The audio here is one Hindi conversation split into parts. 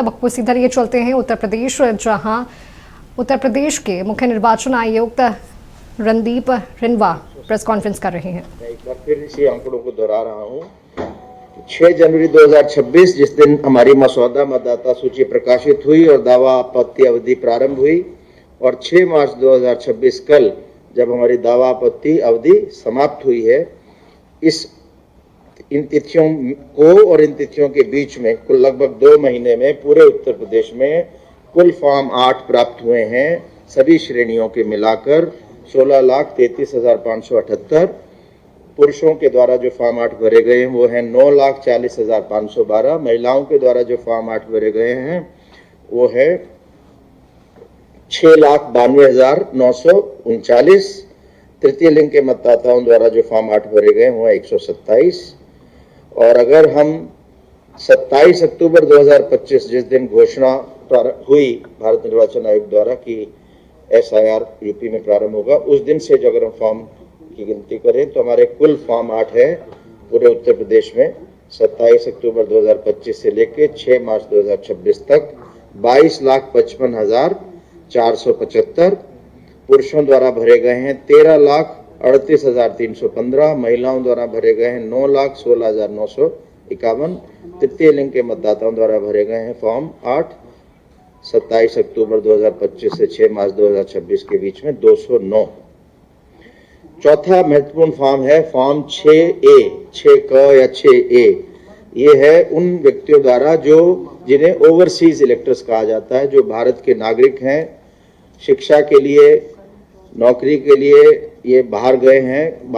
अब आपको सीधा लिए चलते हैं उत्तर प्रदेश, जहां उत्तर प्रदेश के मुख्य निर्वाचन आयुक्त रणदीप रिनवा प्रेस कॉन्फ्रेंस कर रहे हैं। मैं एक बार फिर इसी आंकड़ों को दोहरा रहा हूं। 6 जनवरी 2026 जिस दिन हमारी मसौदा मतदाता सूची प्रकाशित हुई और दावा आपत्ति अवधि प्रारंभ हुई, और 6 मार्च 2026 कल जब हमारी दावा आपत्ति अवधि समाप्त हुई है, इन तिथियों को और इन तिथियों के बीच में कुल लगभग 2 महीने में पूरे उत्तर प्रदेश में कुल फॉर्म 8 प्राप्त हुए हैं। सभी श्रेणियों के मिलाकर 16,33,578। पुरुषों के द्वारा जो फॉर्म 8 भरे गए हैं वो है 9,40,512। महिलाओं के द्वारा जो फॉर्म 8 भरे गए हैं वो है 6,92,939। तृतीय लिंग के मतदाताओं द्वारा जो फॉर्म 8 भरे गए हैं वो है 127। और अगर हम 27 अक्टूबर 2025 जिस दिन घोषणा हुई भारत निर्वाचन आयोग द्वारा कि SIR यूपी में प्रारंभ होगा, उस दिन से जो अगर हम फॉर्म की गिनती करें तो हमारे कुल फॉर्म 8 है पूरे उत्तर प्रदेश में 27 अक्टूबर 2025 से लेकर 6 मार्च 2026 तक 22,55,475। पुरुषों द्वारा भरे गए हैं 13,38,315। महिलाओं द्वारा भरे गए हैं 9,16,951। तृतीय लिंग के मतदाताओं द्वारा भरे गए हैं फॉर्म 8 27 अक्टूबर 2025 से 6 मार्च 2026 के बीच में 209। चौथा महत्वपूर्ण फॉर्म है फॉर्म 6A, 6क या 6A। ये है उन व्यक्तियों द्वारा जिन्हें ओवरसीज इलेक्टर्स कहा जाता है, जो भारत के नागरिक हैं, शिक्षा के लिए, नौकरी के लिए ये बाहर गए हैं,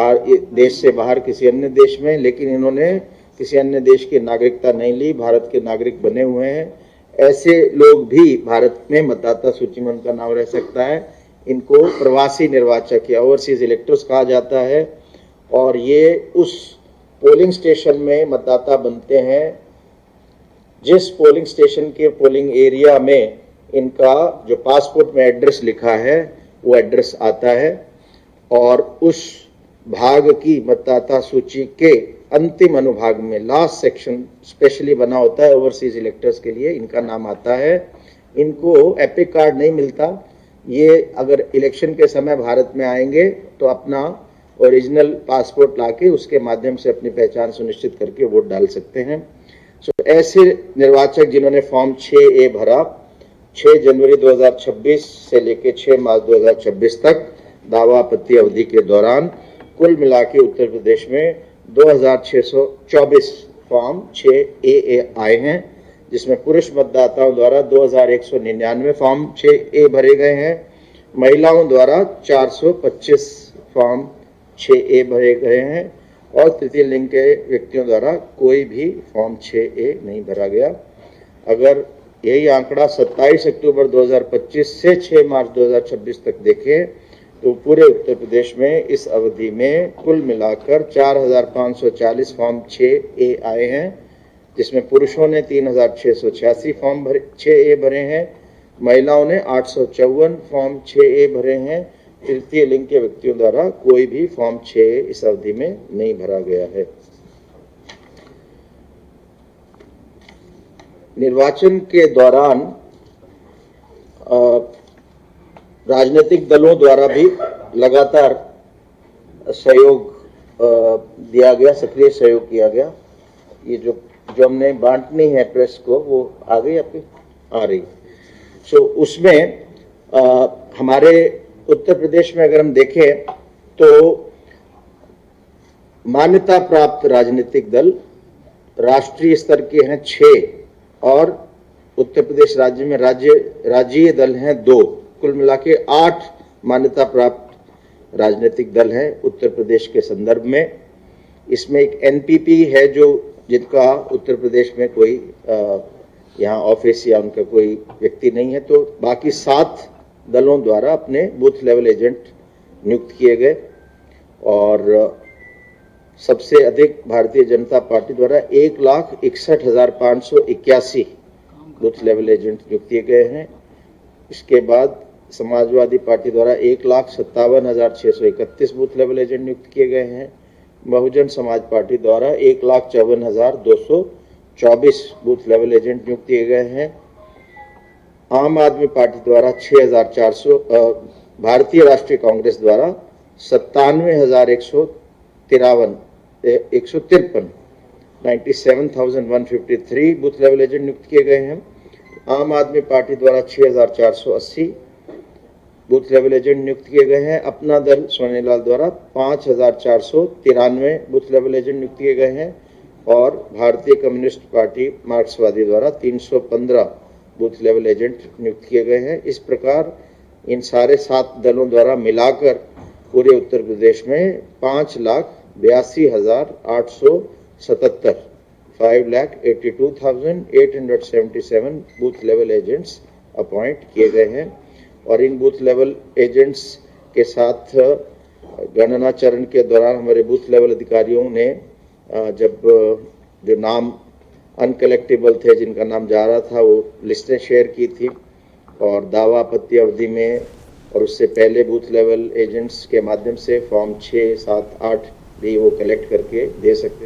देश से बाहर किसी अन्य देश में, लेकिन इन्होंने किसी अन्य देश की नागरिकता नहीं ली, भारत के नागरिक बने हुए हैं। ऐसे लोग भी भारत में मतदाता सूची में उनका नाम रह सकता है। इनको प्रवासी निर्वाचक या ओवरसीज इलेक्टर्स कहा जाता है, और ये उस पोलिंग स्टेशन में मतदाता बनते हैं जिस पोलिंग स्टेशन के पोलिंग एरिया में इनका जो पासपोर्ट में एड्रेस लिखा है वो एड्रेस आता है, और उस भाग की मतदाता सूची के अंतिम अनुभाग में लास्ट सेक्शन स्पेशली बना होता है ओवरसीज इलेक्टर्स के लिए, इनका नाम आता है। इनको एपिक कार्ड नहीं मिलता। ये अगर इलेक्शन के समय भारत में आएंगे तो अपना ओरिजिनल पासपोर्ट लाके उसके माध्यम से अपनी पहचान सुनिश्चित करके वोट डाल सकते हैं। ऐसे निर्वाचक जिन्होंने फॉर्म 6A भरा 6 जनवरी 2026 से लेकर 6 मार्च 2026 तक दावा आपत्ति अवधि के दौरान कुल मिला के उत्तर प्रदेश में 2,624 फॉर्म 6AA आए हैं, जिसमें पुरुष मतदाताओं द्वारा 2,199 फॉर्म 6A भरे गए हैं। महिलाओं द्वारा 425 फॉर्म 6A भरे गए हैं, और तृतीय लिंग के व्यक्तियों द्वारा कोई भी फॉर्म 6A नहीं भरा गया। अगर यही आंकड़ा 27 अक्टूबर 2025 से 6 मार्च 2026 तक देखें तो पूरे उत्तर प्रदेश में इस अवधि में कुल मिलाकर 4,540 फॉर्म 6A आए हैं, जिसमें पुरुषों ने 3,686 फॉर्म 6A भरे हैं, महिलाओं ने 854 फॉर्म 6A भरे हैं। तृतीय लिंग के व्यक्तियों द्वारा कोई भी फॉर्म 6A इस अवधि में नहीं भरा गया है। निर्वाचन के दौरान राजनीतिक दलों द्वारा भी लगातार सहयोग दिया गया, सक्रिय सहयोग किया गया। ये जो हमने बांटनी है प्रेस को, वो आ गई आपकी आ रही। उसमें हमारे उत्तर प्रदेश में अगर हम देखें तो मान्यता प्राप्त राजनीतिक दल राष्ट्रीय स्तर के हैं 6, और उत्तर प्रदेश राज्य में राज्यीय दल हैं 2। कुल मिला के 8 मान्यता प्राप्त राजनीतिक दल हैं उत्तर प्रदेश के संदर्भ में। इसमें एक NPP है जिनका उत्तर प्रदेश में कोई यहाँ ऑफिस या उनका कोई व्यक्ति नहीं है, तो बाकी 7 दलों द्वारा अपने बूथ लेवल एजेंट नियुक्त किए गए, और सबसे अधिक भारतीय जनता पार्टी द्वारा 1,61,581 बूथ लेवल एजेंट नियुक्त किए गए हैं। इसके बाद समाजवादी पार्टी द्वारा 1,57,631 बूथ लेवल एजेंट नियुक्त किए गए हैं। बहुजन समाज पार्टी द्वारा 1,54,224 बूथ लेवल एजेंट नियुक्त किए गए हैं। आम आदमी पार्टी द्वारा 6,400, भारतीय राष्ट्रीय कांग्रेस द्वारा 97,153 97,153 बूथ लेवल एजेंट नियुक्त किए गए हैं। आम आदमी पार्टी द्वारा 6,480 बूथ लेवल एजेंट नियुक्त किए गए हैं। अपना दल सोनेलाल द्वारा 5,493 बूथ लेवल एजेंट नियुक्त किए गए हैं और भारतीय कम्युनिस्ट पार्टी मार्क्सवादी द्वारा 315 बूथ लेवल एजेंट नियुक्त किए गए हैं। इस प्रकार इन सारे 7 दलों द्वारा मिलाकर पूरे उत्तर प्रदेश में 5,82,877 5,82,877 बूथ लेवल एजेंट्स अपॉइंट किए गए हैं और इन बूथ लेवल एजेंट्स के साथ गणना चरण के दौरान हमारे बूथ लेवल अधिकारियों ने जब जो नाम अनकलेक्टेबल थे, जिनका नाम जा रहा था, वो लिस्टें शेयर की थी और दावा आपत्ति अवधि में और उससे पहले बूथ लेवल एजेंट्स के माध्यम से फॉर्म 6, 7, 8 भी वो कलेक्ट करके दे सकते।